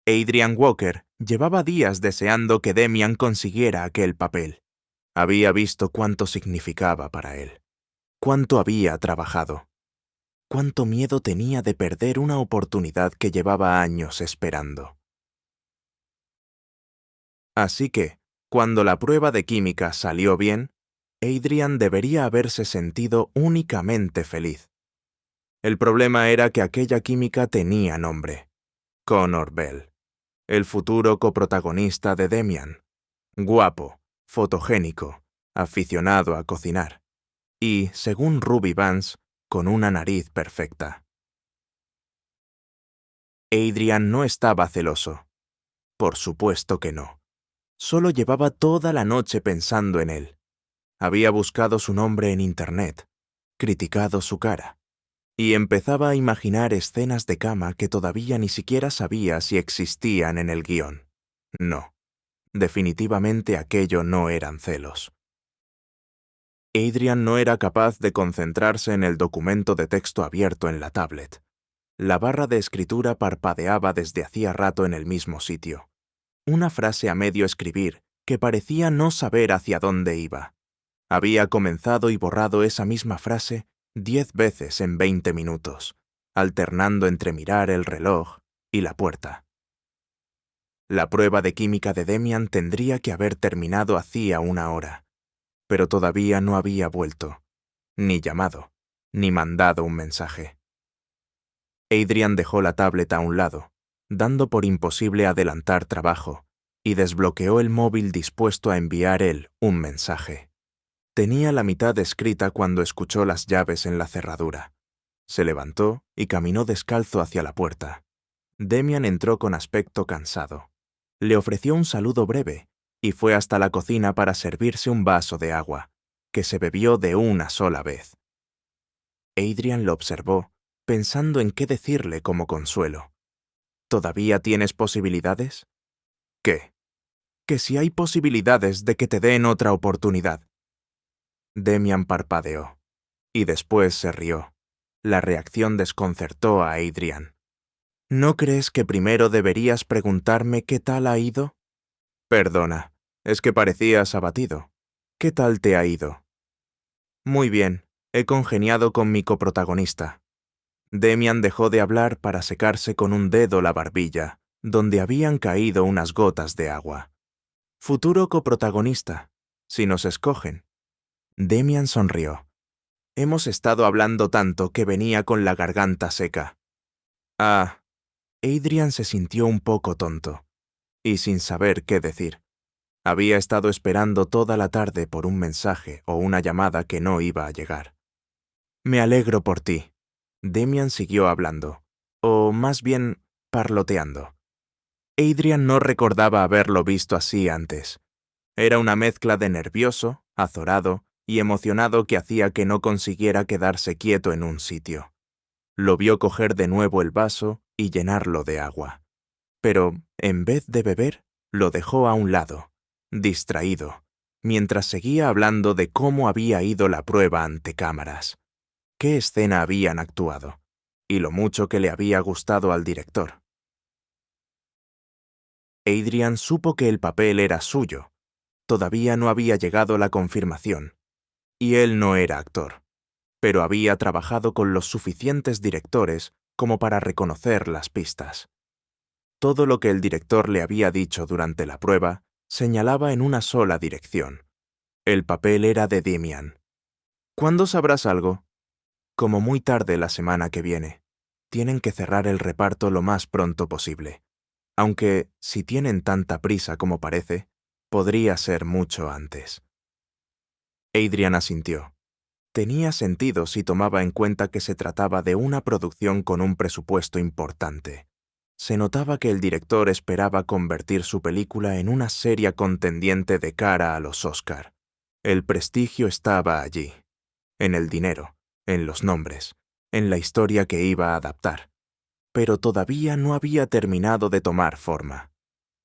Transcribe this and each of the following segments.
Adrian Walker llevaba días deseando que Demian consiguiera aquel papel. Había visto cuánto significaba para él, cuánto había trabajado, cuánto miedo tenía de perder una oportunidad que llevaba años esperando. Así que, cuando la prueba de química salió bien, Adrian debería haberse sentido únicamente feliz. El problema era que aquella química tenía nombre: Connor Bell, el futuro coprotagonista de Demian. Guapo, fotogénico, aficionado a cocinar. Y, según Ruby Vance, con una nariz perfecta. Adrian no estaba celoso. Por supuesto que no. Solo llevaba toda la noche pensando en él. Había buscado su nombre en Internet, criticado su cara, y empezaba a imaginar escenas de cama que todavía ni siquiera sabía si existían en el guión. No, definitivamente aquello no eran celos. Adrian no era capaz de concentrarse en el documento de texto abierto en la tablet. La barra de escritura parpadeaba desde hacía rato en el mismo sitio. Una frase a medio escribir que parecía no saber hacia dónde iba. Había comenzado y borrado esa misma frase 10 veces en 20 minutos, alternando entre mirar el reloj y la puerta. La prueba de química de Demian tendría que haber terminado hacía una hora, pero todavía no había vuelto, ni llamado, ni mandado un mensaje. Adrian dejó la tablet a un lado, dando por imposible adelantar trabajo, y desbloqueó el móvil dispuesto a enviar él un mensaje. Tenía la mitad escrita cuando escuchó las llaves en la cerradura. Se levantó y caminó descalzo hacia la puerta. Demian entró con aspecto cansado. Le ofreció un saludo breve y fue hasta la cocina para servirse un vaso de agua, que se bebió de una sola vez. Adrian lo observó, pensando en qué decirle como consuelo. ¿Todavía tienes posibilidades? ¿Qué? Que si hay posibilidades de que te den otra oportunidad. Demian parpadeó, y después se rió. La reacción desconcertó a Adrian. ¿No crees que primero deberías preguntarme qué tal ha ido? Perdona, es que parecías abatido. ¿Qué tal te ha ido? Muy bien, he congeniado con mi coprotagonista. Demian dejó de hablar para secarse con un dedo la barbilla, donde habían caído unas gotas de agua. Futuro coprotagonista, si nos escogen. Demian sonrió. Hemos estado hablando tanto que venía con la garganta seca. Ah, Adrian se sintió un poco tonto, y sin saber qué decir. Había estado esperando toda la tarde por un mensaje o una llamada que no iba a llegar. Me alegro por ti. Demian siguió hablando, o más bien, parloteando. Adrian no recordaba haberlo visto así antes. Era una mezcla de nervioso, azorado y emocionado que hacía que no consiguiera quedarse quieto en un sitio. Lo vio coger de nuevo el vaso y llenarlo de agua. Pero, en vez de beber, lo dejó a un lado, distraído, mientras seguía hablando de cómo había ido la prueba ante cámaras, qué escena habían actuado, y lo mucho que le había gustado al director. Adrian supo que el papel era suyo. Todavía no había llegado la confirmación, y él no era actor, pero había trabajado con los suficientes directores como para reconocer las pistas. Todo lo que el director le había dicho durante la prueba señalaba en una sola dirección. El papel era de Demian. ¿Cuándo sabrás algo? Como muy tarde la semana que viene. Tienen que cerrar el reparto lo más pronto posible. Aunque, si tienen tanta prisa como parece, podría ser mucho antes. Adrian asintió. Tenía sentido si tomaba en cuenta que se trataba de una producción con un presupuesto importante. Se notaba que el director esperaba convertir su película en una seria contendiente de cara a los Oscar. El prestigio estaba allí, en el dinero, en los nombres, en la historia que iba a adaptar. Pero todavía no había terminado de tomar forma.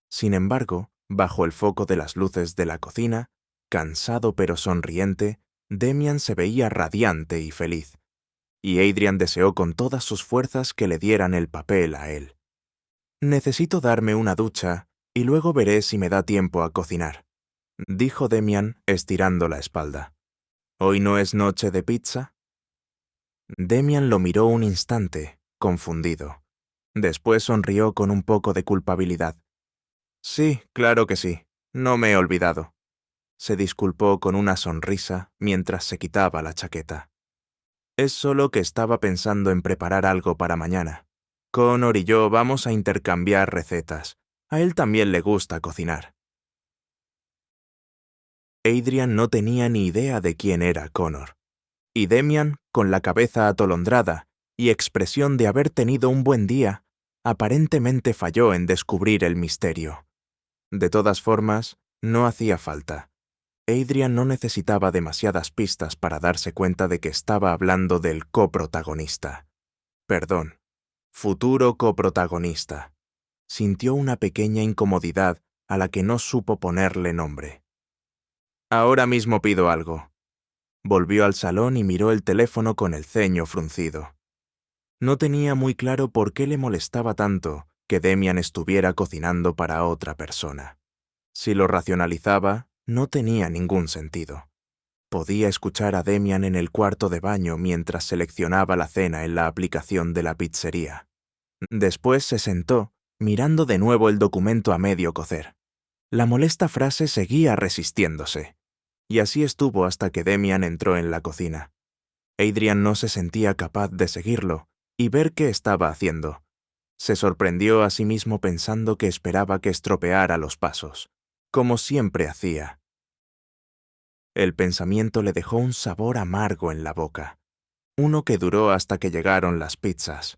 Sin embargo, bajo el foco de las luces de la cocina, cansado pero sonriente, Demian se veía radiante y feliz, y Adrian deseó con todas sus fuerzas que le dieran el papel a él. Necesito darme una ducha y luego veré si me da tiempo a cocinar, dijo Demian estirando la espalda. ¿Hoy no es noche de pizza? Demian lo miró un instante, confundido. Después sonrió con un poco de culpabilidad. Sí, claro que sí. No me he olvidado. Se disculpó con una sonrisa mientras se quitaba la chaqueta. Es solo que estaba pensando en preparar algo para mañana. Connor y yo vamos a intercambiar recetas. A él también le gusta cocinar. Adrian no tenía ni idea de quién era Connor. Y Demian, con la cabeza atolondrada y expresión de haber tenido un buen día, aparentemente falló en descubrir el misterio. De todas formas, no hacía falta. Adrian no necesitaba demasiadas pistas para darse cuenta de que estaba hablando del coprotagonista. Perdón, futuro coprotagonista. Sintió una pequeña incomodidad a la que no supo ponerle nombre. Ahora mismo pido algo. Volvió al salón y miró el teléfono con el ceño fruncido. No tenía muy claro por qué le molestaba tanto que Demian estuviera cocinando para otra persona. Si lo racionalizaba, no tenía ningún sentido. Podía escuchar a Demian en el cuarto de baño mientras seleccionaba la cena en la aplicación de la pizzería. Después se sentó, mirando de nuevo el documento a medio cocer. La molesta frase seguía resistiéndose. Y así estuvo hasta que Demian entró en la cocina. Adrian no se sentía capaz de seguirlo y ver qué estaba haciendo. Se sorprendió a sí mismo pensando que esperaba que estropeara los pasos, como siempre hacía. El pensamiento le dejó un sabor amargo en la boca, uno que duró hasta que llegaron las pizzas.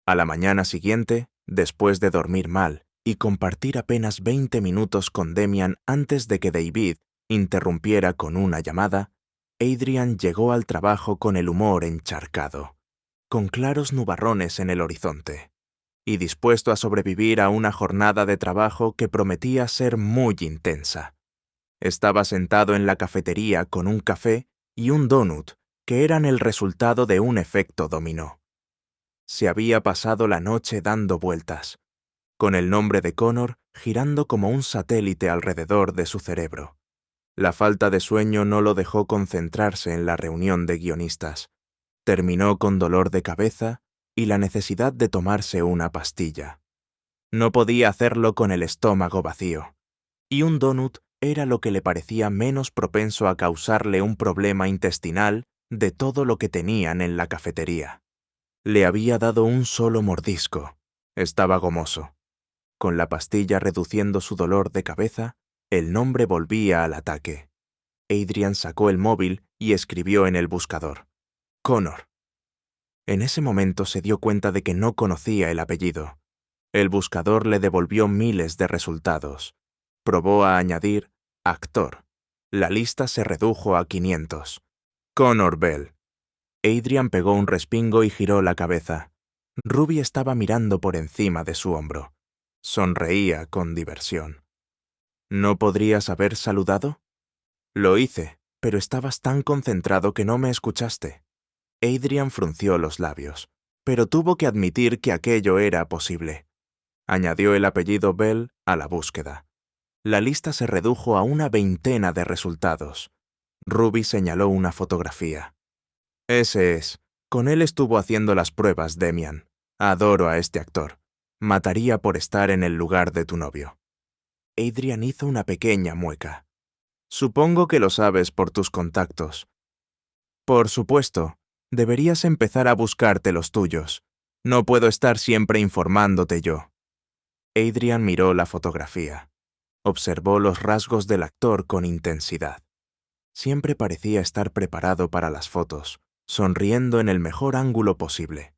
A la mañana siguiente, después de dormir mal y compartir apenas 20 minutos con Demian antes de que David interrumpiera con una llamada, Adrian llegó al trabajo con el humor encharcado, con claros nubarrones en el horizonte, y dispuesto a sobrevivir a una jornada de trabajo que prometía ser muy intensa. Estaba sentado en la cafetería con un café y un donut que eran el resultado de un efecto dominó. Se había pasado la noche dando vueltas, con el nombre de Connor girando como un satélite alrededor de su cerebro. La falta de sueño no lo dejó concentrarse en la reunión de guionistas. Terminó con dolor de cabeza y la necesidad de tomarse una pastilla. No podía hacerlo con el estómago vacío, y un donut era lo que le parecía menos propenso a causarle un problema intestinal de todo lo que tenían en la cafetería. Le había dado un solo mordisco. Estaba gomoso. Con la pastilla reduciendo su dolor de cabeza, el nombre volvía al ataque. Adrian sacó el móvil y escribió en el buscador: Connor. En ese momento se dio cuenta de que no conocía el apellido. El buscador le devolvió miles de resultados. Probó a añadir actor. La lista se redujo a 500. Connor Bell. Adrian pegó un respingo y giró la cabeza. Ruby estaba mirando por encima de su hombro. Sonreía con diversión. ¿No podrías haber saludado? Lo hice, pero estabas tan concentrado que no me escuchaste. Adrian frunció los labios, pero tuvo que admitir que aquello era posible. Añadió el apellido Bell a la búsqueda. La lista se redujo a una veintena de resultados. Ruby señaló una fotografía. Ese es. Con él estuvo haciendo las pruebas, Demian. Adoro a este actor. Mataría por estar en el lugar de tu novio. Adrian hizo una pequeña mueca. Supongo que lo sabes por tus contactos. Por supuesto. Deberías empezar a buscarte los tuyos. No puedo estar siempre informándote yo. Adrian miró la fotografía. Observó los rasgos del actor con intensidad. Siempre parecía estar preparado para las fotos, sonriendo en el mejor ángulo posible.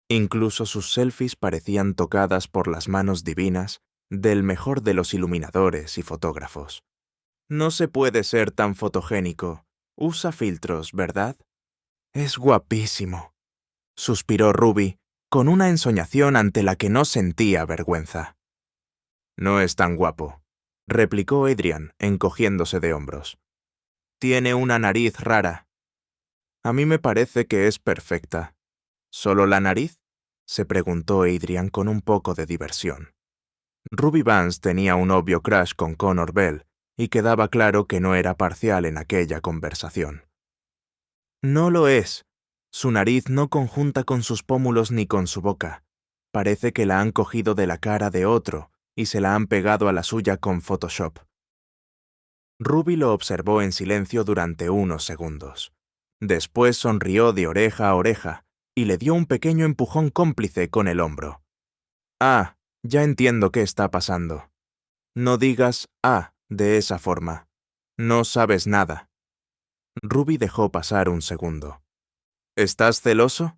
Incluso sus selfies parecían tocadas por las manos divinas del mejor de los iluminadores y fotógrafos. No se puede ser tan fotogénico. Usa filtros, ¿verdad? Es guapísimo, suspiró Ruby, con una ensoñación ante la que no sentía vergüenza. No es tan guapo, replicó Adrian, encogiéndose de hombros. Tiene una nariz rara. A mí me parece que es perfecta. ¿Solo la nariz? se preguntó Adrian con un poco de diversión. Ruby Vance tenía un obvio crush con Connor Bell y quedaba claro que no era parcial en aquella conversación. No lo es. Su nariz no conjunta con sus pómulos ni con su boca. Parece que la han cogido de la cara de otro y se la han pegado a la suya con Photoshop. Ruby lo observó en silencio durante unos segundos. Después sonrió de oreja a oreja y le dio un pequeño empujón cómplice con el hombro. Ah, ya entiendo qué está pasando. No digas de esa forma. No sabes nada. Ruby dejó pasar un segundo. ¿Estás celoso?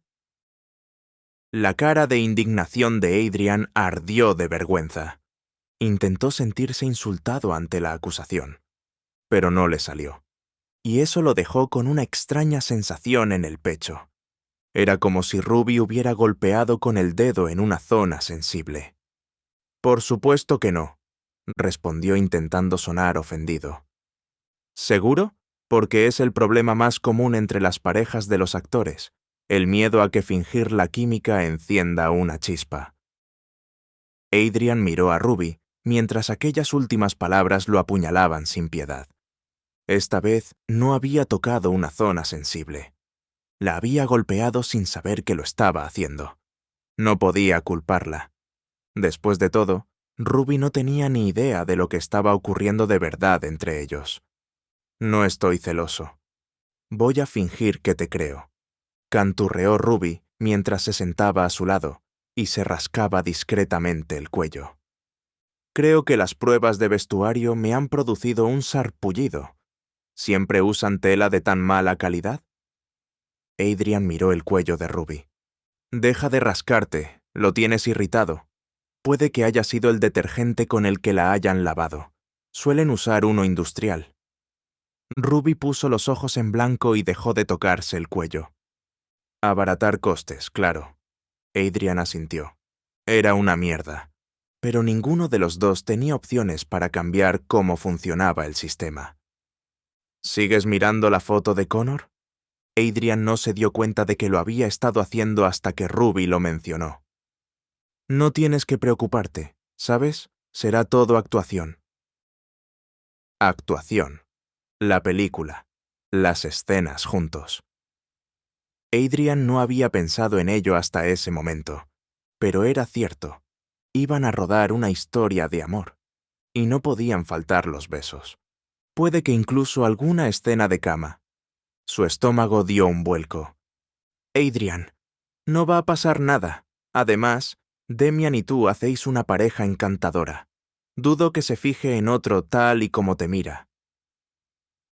La cara de indignación de Adrian ardió de vergüenza. Intentó sentirse insultado ante la acusación, pero no le salió. Y eso lo dejó con una extraña sensación en el pecho. Era como si Ruby hubiera golpeado con el dedo en una zona sensible. Por supuesto que no, respondió intentando sonar ofendido. ¿Seguro? Porque es el problema más común entre las parejas de los actores, el miedo a que fingir la química encienda una chispa. Adrian miró a Ruby mientras aquellas últimas palabras lo apuñalaban sin piedad. Esta vez no había tocado una zona sensible. La había golpeado sin saber que lo estaba haciendo. No podía culparla. Después de todo, Ruby no tenía ni idea de lo que estaba ocurriendo de verdad entre ellos. No estoy celoso. Voy a fingir que te creo. Canturreó Ruby mientras se sentaba a su lado y se rascaba discretamente el cuello. Creo que las pruebas de vestuario me han producido un sarpullido. ¿Siempre usan tela de tan mala calidad? Adrian miró el cuello de Ruby. Deja de rascarte, lo tienes irritado. Puede que haya sido el detergente con el que la hayan lavado. Suelen usar uno industrial. Ruby puso los ojos en blanco y dejó de tocarse el cuello. Abaratar costes, claro. Adrian asintió. Era una mierda. Pero ninguno de los dos tenía opciones para cambiar cómo funcionaba el sistema. ¿Sigues mirando la foto de Connor? Adrian no se dio cuenta de que lo había estado haciendo hasta que Ruby lo mencionó. No tienes que preocuparte, ¿sabes? Será todo actuación. Actuación. La película. Las escenas juntos. Adrian no había pensado en ello hasta ese momento, pero era cierto. Iban a rodar una historia de amor, y no podían faltar los besos. Puede que incluso alguna escena de cama. Su estómago dio un vuelco. Adrian, no va a pasar nada. Además, Demian y tú hacéis una pareja encantadora. Dudo que se fije en otro tal y como te mira.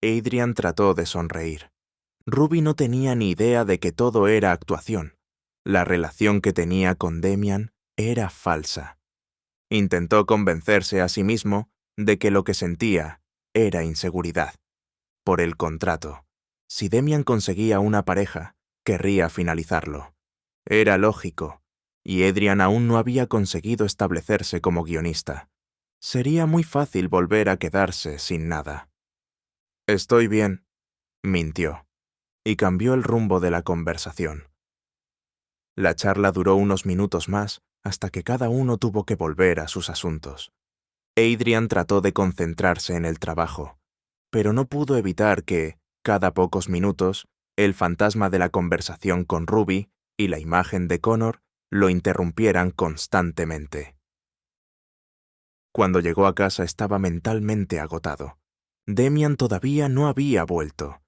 Adrian trató de sonreír. Ruby no tenía ni idea de que todo era actuación. La relación que tenía con Demian era falsa. Intentó convencerse a sí mismo de que lo que sentía era inseguridad. Por el contrato, si Demian conseguía una pareja, querría finalizarlo. Era lógico, y Adrian aún no había conseguido establecerse como guionista. Sería muy fácil volver a quedarse sin nada. Estoy bien, mintió, y cambió el rumbo de la conversación. La charla duró unos minutos más hasta que cada uno tuvo que volver a sus asuntos. Adrian trató de concentrarse en el trabajo, pero no pudo evitar que, cada pocos minutos, el fantasma de la conversación con Ruby y la imagen de Connor lo interrumpieran constantemente. Cuando llegó a casa estaba mentalmente agotado. Demian todavía no había vuelto.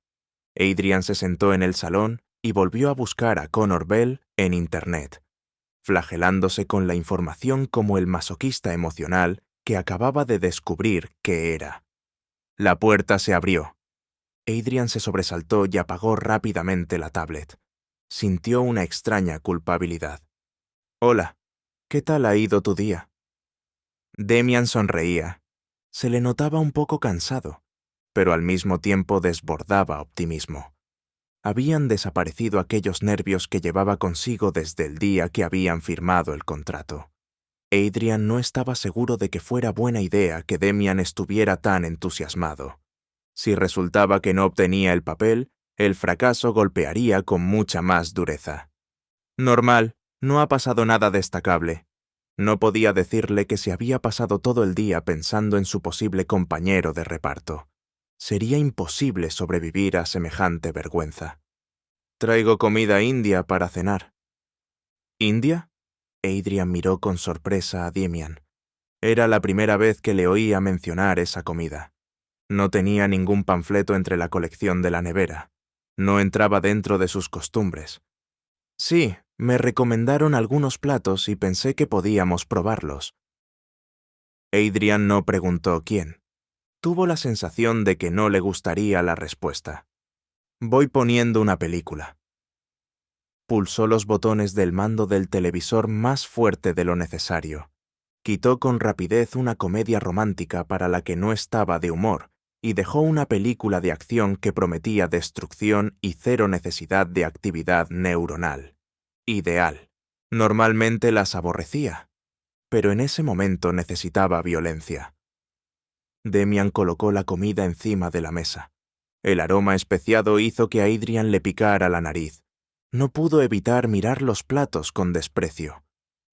Adrian se sentó en el salón y volvió a buscar a Connor Bell en Internet, flagelándose con la información como el masoquista emocional que acababa de descubrir que era. La puerta se abrió. Adrian se sobresaltó y apagó rápidamente la tablet. Sintió una extraña culpabilidad. Hola, ¿qué tal ha ido tu día? Demian sonreía. Se le notaba un poco cansado, pero al mismo tiempo desbordaba optimismo. Habían desaparecido aquellos nervios que llevaba consigo desde el día que habían firmado el contrato. Adrian no estaba seguro de que fuera buena idea que Demian estuviera tan entusiasmado. Si resultaba que no obtenía el papel, el fracaso golpearía con mucha más dureza. Normal, No ha pasado nada destacable. No podía decirle que se había pasado todo el día pensando en su posible compañero de reparto. Sería imposible sobrevivir a semejante vergüenza. Traigo comida india para cenar. ¿India? Adrian miró con sorpresa a Demian. Era la primera vez que le oía mencionar esa comida. No tenía ningún panfleto entre la colección de la nevera. No entraba dentro de sus costumbres. Sí, me recomendaron algunos platos y pensé que podíamos probarlos. Adrian no preguntó quién. Tuvo la sensación de que no le gustaría la respuesta. Voy poniendo una película. Pulsó los botones del mando del televisor más fuerte de lo necesario. Quitó con rapidez una comedia romántica para la que no estaba de humor y dejó una película de acción que prometía destrucción y cero necesidad de actividad neuronal. Ideal. Normalmente las aborrecía, pero en ese momento necesitaba violencia. Demian colocó la comida encima de la mesa. El aroma especiado hizo que a Adrian le picara la nariz. No pudo evitar mirar los platos con desprecio.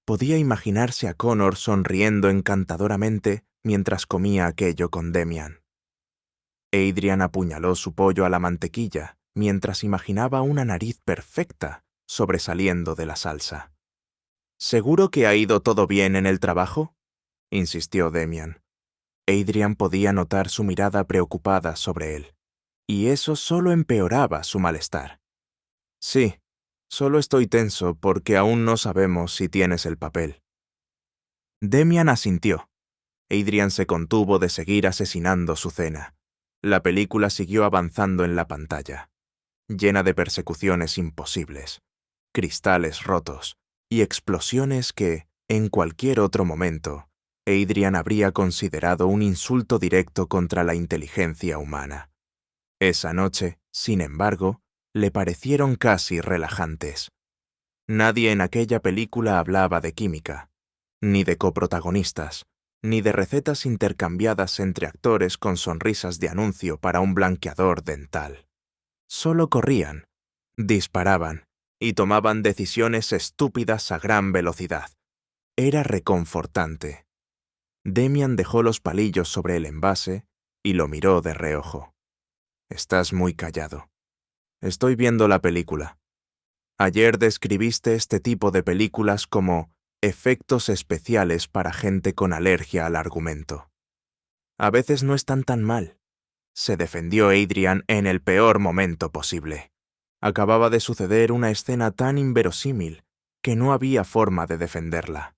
Podía imaginarse a Connor sonriendo encantadoramente mientras comía aquello con Demian. Adrian apuñaló su pollo a la mantequilla mientras imaginaba una nariz perfecta sobresaliendo de la salsa. ¿Seguro que ha ido todo bien en el trabajo?, insistió Demian. Adrian podía notar su mirada preocupada sobre él, y eso solo empeoraba su malestar. Sí, solo estoy tenso porque aún no sabemos si tienes el papel. Demian asintió. Adrian se contuvo de seguir asesinando su cena. La película siguió avanzando en la pantalla, llena de persecuciones imposibles, cristales rotos y explosiones que, en cualquier otro momento, Adrian habría considerado un insulto directo contra la inteligencia humana. Esa noche, sin embargo, le parecieron casi relajantes. Nadie en aquella película hablaba de química, ni de coprotagonistas, ni de recetas intercambiadas entre actores con sonrisas de anuncio para un blanqueador dental. Solo corrían, disparaban y tomaban decisiones estúpidas a gran velocidad. Era reconfortante. Demian dejó los palillos sobre el envase y lo miró de reojo. Estás muy callado. Estoy viendo la película. Ayer describiste este tipo de películas como efectos especiales para gente con alergia al argumento. A veces no están tan mal, se defendió Adrian en el peor momento posible. Acababa de suceder una escena tan inverosímil que no había forma de defenderla.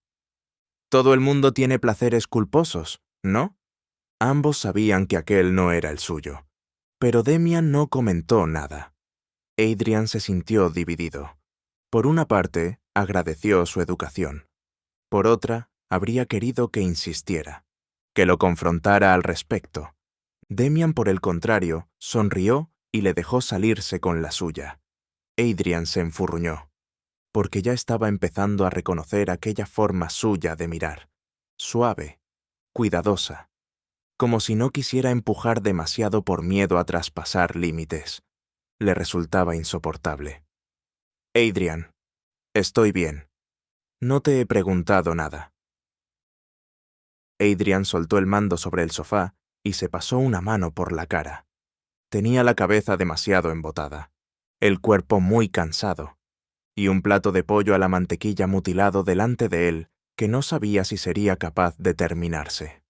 Todo el mundo tiene placeres culposos, ¿no? Ambos sabían que aquel no era el suyo, pero Demian no comentó nada. Adrian se sintió dividido. Por una parte, agradeció su educación. Por otra, habría querido que insistiera, que lo confrontara al respecto. Demian, por el contrario, sonrió y le dejó salirse con la suya. Adrian se enfurruñó, porque ya estaba empezando a reconocer aquella forma suya de mirar, suave, cuidadosa, como si no quisiera empujar demasiado por miedo a traspasar límites. Le resultaba insoportable. Adrian, estoy bien. No te he preguntado nada. Adrian soltó el mando sobre el sofá y se pasó una mano por la cara. Tenía la cabeza demasiado embotada, el cuerpo muy cansado, y un plato de pollo a la mantequilla mutilado delante de él que no sabía si sería capaz de terminarse.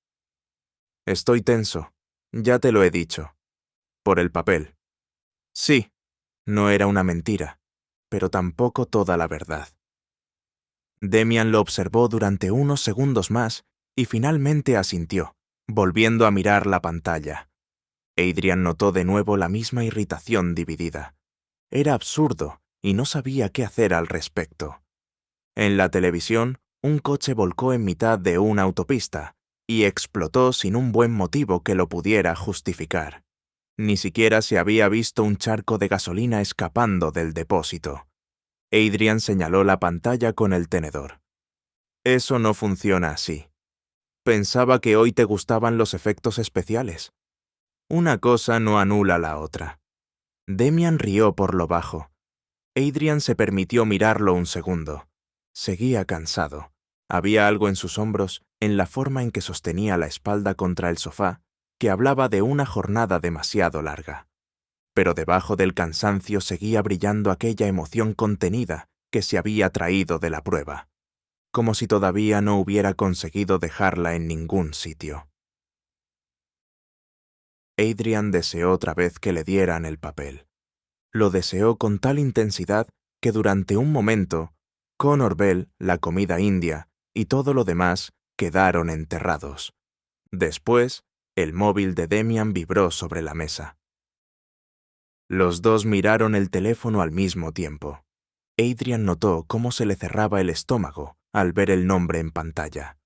Estoy tenso, ya te lo he dicho. Por el papel. Sí, no era una mentira, pero tampoco toda la verdad. Demian lo observó durante unos segundos más y finalmente asintió, volviendo a mirar la pantalla. Adrian notó de nuevo la misma irritación dividida. Era absurdo y no sabía qué hacer al respecto. En la televisión, un coche volcó en mitad de una autopista y explotó sin un buen motivo que lo pudiera justificar. Ni siquiera se había visto un charco de gasolina escapando del depósito. Adrian señaló la pantalla con el tenedor. Eso no funciona así. Pensaba que hoy te gustaban los efectos especiales. Una cosa no anula la otra. Demian rió por lo bajo. Adrian se permitió mirarlo un segundo. Seguía cansado. Había algo en sus hombros, en la forma en que sostenía la espalda contra el sofá, que hablaba de una jornada demasiado larga. Pero debajo del cansancio seguía brillando aquella emoción contenida que se había traído de la prueba, como si todavía no hubiera conseguido dejarla en ningún sitio. Adrian deseó otra vez que le dieran el papel. Lo deseó con tal intensidad que durante un momento, Connor Bell, la comida india y todo lo demás quedaron enterrados. Después, el móvil de Demian vibró sobre la mesa. Los dos miraron el teléfono al mismo tiempo. Adrian notó cómo se le cerraba el estómago al ver el nombre en pantalla.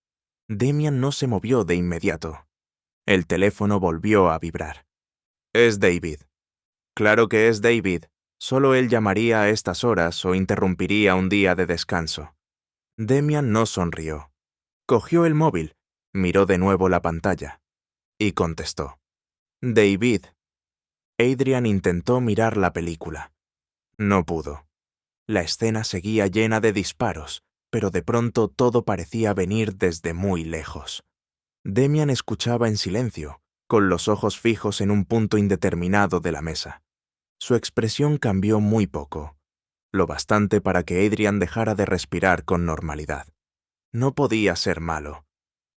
Demian no se movió de inmediato. El teléfono volvió a vibrar. Es David. Claro que es David. Solo él llamaría a estas horas o interrumpiría un día de descanso. Demian no sonrió. Cogió el móvil, miró de nuevo la pantalla y contestó. David. Adrian intentó mirar la película. No pudo. La escena seguía llena de disparos, pero de pronto todo parecía venir desde muy lejos. Demian escuchaba en silencio, con los ojos fijos en un punto indeterminado de la mesa. Su expresión cambió muy poco, lo bastante para que Adrian dejara de respirar con normalidad. No podía ser malo.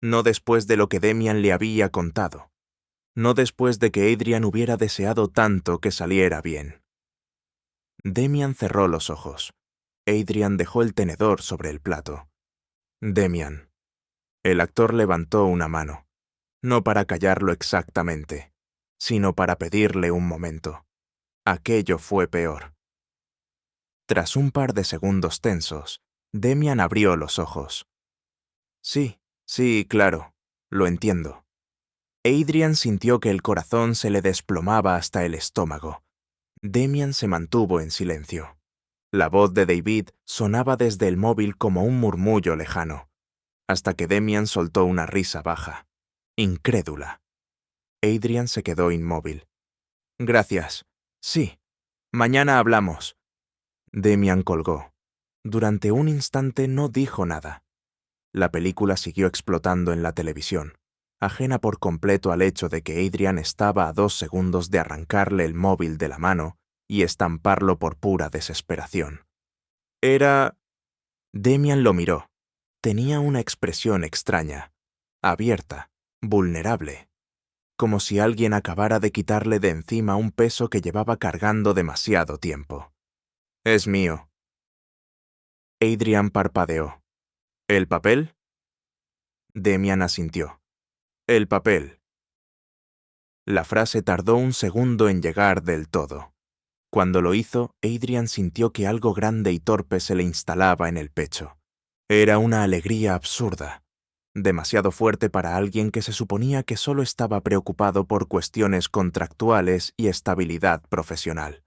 No después de lo que Demian le había contado. No después de que Adrian hubiera deseado tanto que saliera bien. Demian cerró los ojos. Adrian dejó el tenedor sobre el plato. Demian. El actor levantó una mano, no para callarlo exactamente, sino para pedirle un momento. Aquello fue peor. Tras un par de segundos tensos, Demian abrió los ojos. Sí, claro, lo entiendo. Adrian sintió que el corazón se le desplomaba hasta el estómago. Demian se mantuvo en silencio. La voz de David sonaba desde el móvil como un murmullo lejano, hasta que Demian soltó una risa baja, incrédula. Adrian se quedó inmóvil. Gracias. Sí. Mañana hablamos. Demian colgó. Durante un instante no dijo nada. La película siguió explotando en la televisión, ajena por completo al hecho de que Adrian estaba a 2 segundos de arrancarle el móvil de la mano y estamparlo por pura desesperación. Era... Demian lo miró. Tenía una expresión extraña, abierta, vulnerable, como si alguien acabara de quitarle de encima un peso que llevaba cargando demasiado tiempo. Es mío. Adrian parpadeó. ¿El papel? Demian asintió. El papel. La frase tardó un segundo en llegar del todo. Cuando lo hizo, Adrian sintió que algo grande y torpe se le instalaba en el pecho. Era una alegría absurda, demasiado fuerte para alguien que se suponía que solo estaba preocupado por cuestiones contractuales y estabilidad profesional.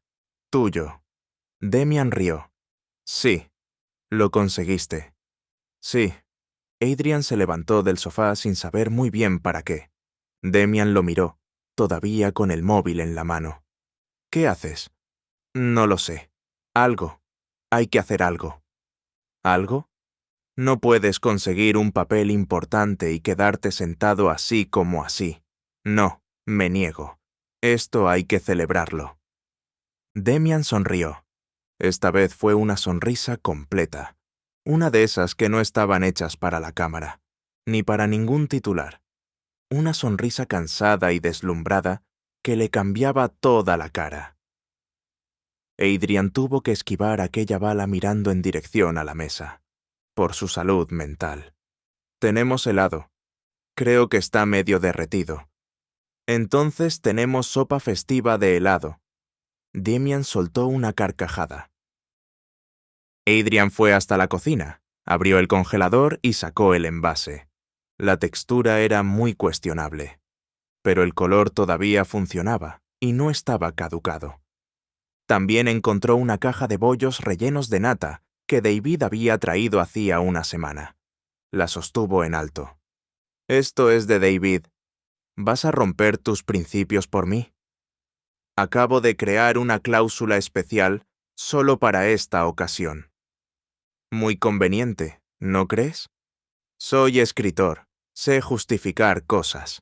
Tuyo. Demian rió. Sí. Lo conseguiste. Sí. Adrian se levantó del sofá sin saber muy bien para qué. Demian lo miró, todavía con el móvil en la mano. ¿Qué haces? No lo sé. Algo. Hay que hacer algo. ¿Algo? No puedes conseguir un papel importante y quedarte sentado así como así. No, me niego. Esto hay que celebrarlo. Demian sonrió. Esta vez fue una sonrisa completa. Una de esas que no estaban hechas para la cámara, ni para ningún titular. Una sonrisa cansada y deslumbrada que le cambiaba toda la cara. Adrian tuvo que esquivar aquella bala mirando en dirección a la mesa, por su salud mental. Tenemos helado. Creo que está medio derretido. Entonces tenemos sopa festiva de helado. Demian soltó una carcajada. Adrian fue hasta la cocina, abrió el congelador y sacó el envase. La textura era muy cuestionable, pero el color todavía funcionaba y no estaba caducado. También encontró una caja de bollos rellenos de nata que David había traído hacía una semana. La sostuvo en alto. Esto es de David. ¿Vas a romper tus principios por mí? Acabo de crear una cláusula especial solo para esta ocasión. Muy conveniente, ¿no crees? Soy escritor. Sé justificar cosas.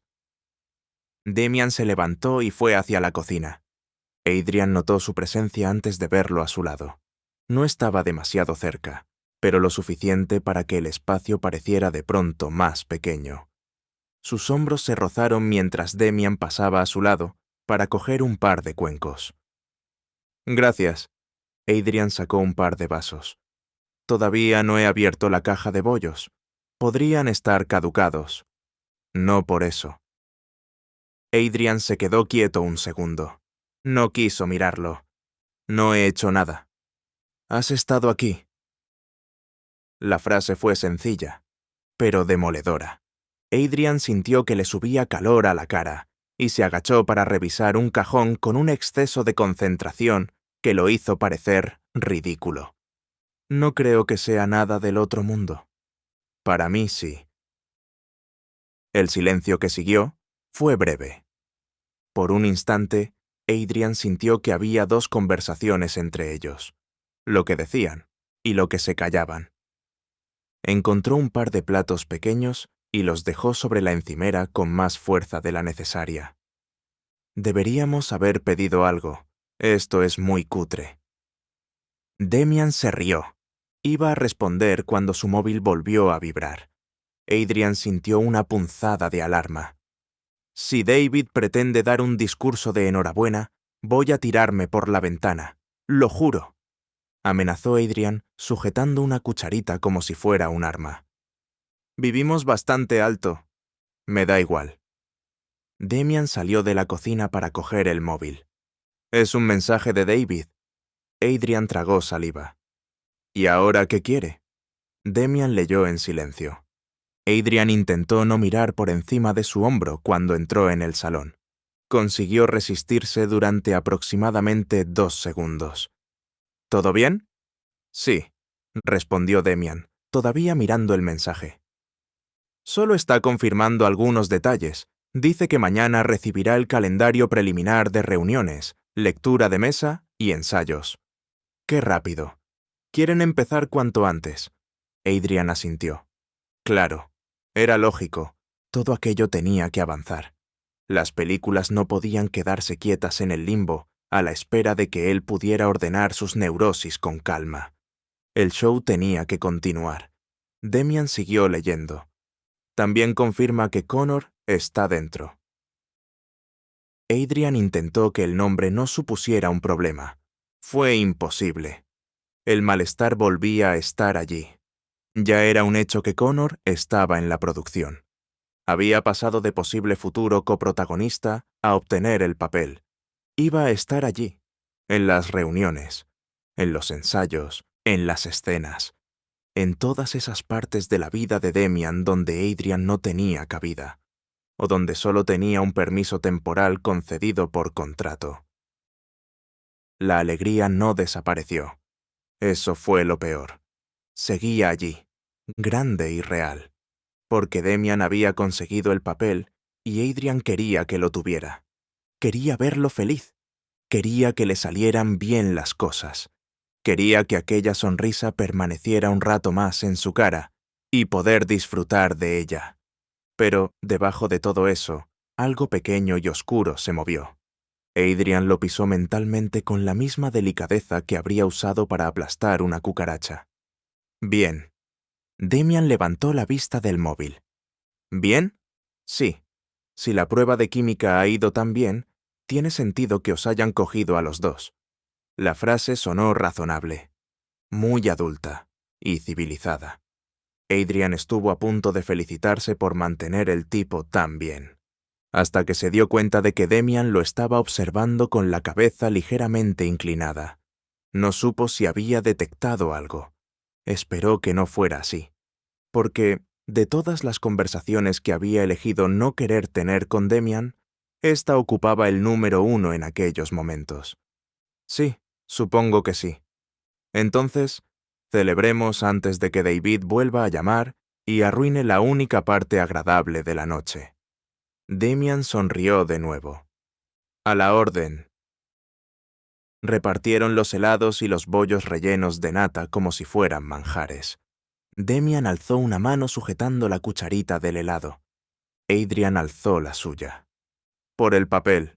Damian se levantó y fue hacia la cocina. Adrian notó su presencia antes de verlo a su lado. No estaba demasiado cerca, pero lo suficiente para que el espacio pareciera de pronto más pequeño. Sus hombros se rozaron mientras Damian pasaba a su lado para coger un par de cuencos. Gracias. Adrian sacó un par de vasos. Todavía no he abierto la caja de bollos. Podrían estar caducados. No por eso. Adrian se quedó quieto un segundo. No quiso mirarlo. No he hecho nada. ¿Has estado aquí? La frase fue sencilla, pero demoledora. Adrian sintió que le subía calor a la cara y se agachó para revisar un cajón con un exceso de concentración que lo hizo parecer ridículo. No creo que sea nada del otro mundo. Para mí sí. El silencio que siguió fue breve. Por un instante, Adrian sintió que había dos conversaciones entre ellos, lo que decían y lo que se callaban. Encontró un par de platos pequeños y los dejó sobre la encimera con más fuerza de la necesaria. Deberíamos haber pedido algo. Esto es muy cutre. Damian se rió. Iba a responder cuando su móvil volvió a vibrar. Adrian sintió una punzada de alarma. Si David pretende dar un discurso de enhorabuena, voy a tirarme por la ventana. Lo juro. Amenazó Adrian, sujetando una cucharita como si fuera un arma. Vivimos bastante alto. Me da igual. Damian salió de la cocina para coger el móvil. Es un mensaje de David. Adrian tragó saliva. ¿Y ahora qué quiere? Damian leyó en silencio. Adrian intentó no mirar por encima de su hombro cuando entró en el salón. Consiguió resistirse durante aproximadamente 2 segundos. ¿Todo bien? Sí, respondió Damian, todavía mirando el mensaje. Solo está confirmando algunos detalles. Dice que mañana recibirá el calendario preliminar de reuniones, lectura de mesa y ensayos. ¡Qué rápido! Quieren empezar cuanto antes. Adrian asintió. Claro, era lógico. Todo aquello tenía que avanzar. Las películas no podían quedarse quietas en el limbo, a la espera de que él pudiera ordenar sus neurosis con calma. El show tenía que continuar. Damian siguió leyendo. También confirma que Connor está dentro. Adrian intentó que el nombre no supusiera un problema. Fue imposible. El malestar volvía a estar allí. Ya era un hecho que Connor estaba en la producción. Había pasado de posible futuro coprotagonista a obtener el papel. Iba a estar allí, en las reuniones, en los ensayos, en las escenas, en todas esas partes de la vida de Damian donde Adrian no tenía cabida, o donde solo tenía un permiso temporal concedido por contrato. La alegría no desapareció. Eso fue lo peor. Seguía allí, grande y real, porque Damian había conseguido el papel y Adrian quería que lo tuviera. Quería verlo feliz. Quería que le salieran bien las cosas. Quería que aquella sonrisa permaneciera un rato más en su cara y poder disfrutar de ella. Pero, debajo de todo eso, algo pequeño y oscuro se movió. Adrian lo pisó mentalmente con la misma delicadeza que habría usado para aplastar una cucaracha. Bien. Damian levantó la vista del móvil. ¿Bien? Sí. Si la prueba de química ha ido tan bien, tiene sentido que os hayan cogido a los dos. La frase sonó razonable, muy adulta y civilizada. Adrian estuvo a punto de felicitarse por mantener el tipo tan bien, hasta que se dio cuenta de que Damian lo estaba observando con la cabeza ligeramente inclinada. No supo si había detectado algo. Esperó que no fuera así, porque, de todas las conversaciones que había elegido no querer tener con Damian, esta ocupaba el número 1 en aquellos momentos. Sí, supongo que sí. Entonces, celebremos antes de que David vuelva a llamar y arruine la única parte agradable de la noche. Damian sonrió de nuevo. A la orden. Repartieron los helados y los bollos rellenos de nata como si fueran manjares. Demian alzó una mano sujetando la cucharita del helado. Adrian alzó la suya. Por el papel.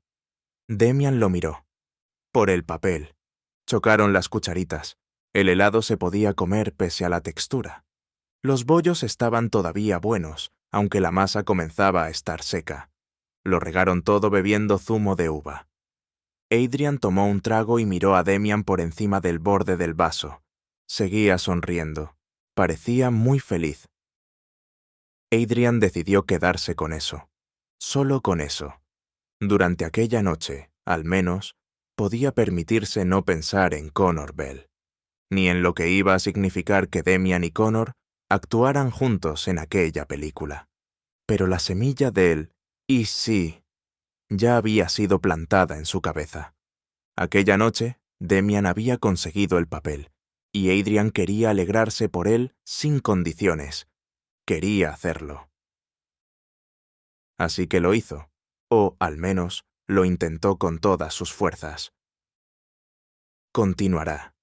Demian lo miró. Por el papel. Chocaron las cucharitas. El helado se podía comer pese a la textura. Los bollos estaban todavía buenos, aunque la masa comenzaba a estar seca. Lo regaron todo bebiendo zumo de uva. Adrian tomó un trago y miró a Demian por encima del borde del vaso. Seguía sonriendo. Parecía muy feliz. Adrian decidió quedarse con eso. Solo con eso. Durante aquella noche, al menos, podía permitirse no pensar en Connor Bell, ni en lo que iba a significar que Demian y Connor actuaran juntos en aquella película. Pero la semilla del «y sí» ya había sido plantada en su cabeza. Aquella noche, Demian había conseguido el papel, y Adrian quería alegrarse por él sin condiciones. Quería hacerlo. Así que lo hizo, o, al menos, lo intentó con todas sus fuerzas. Continuará.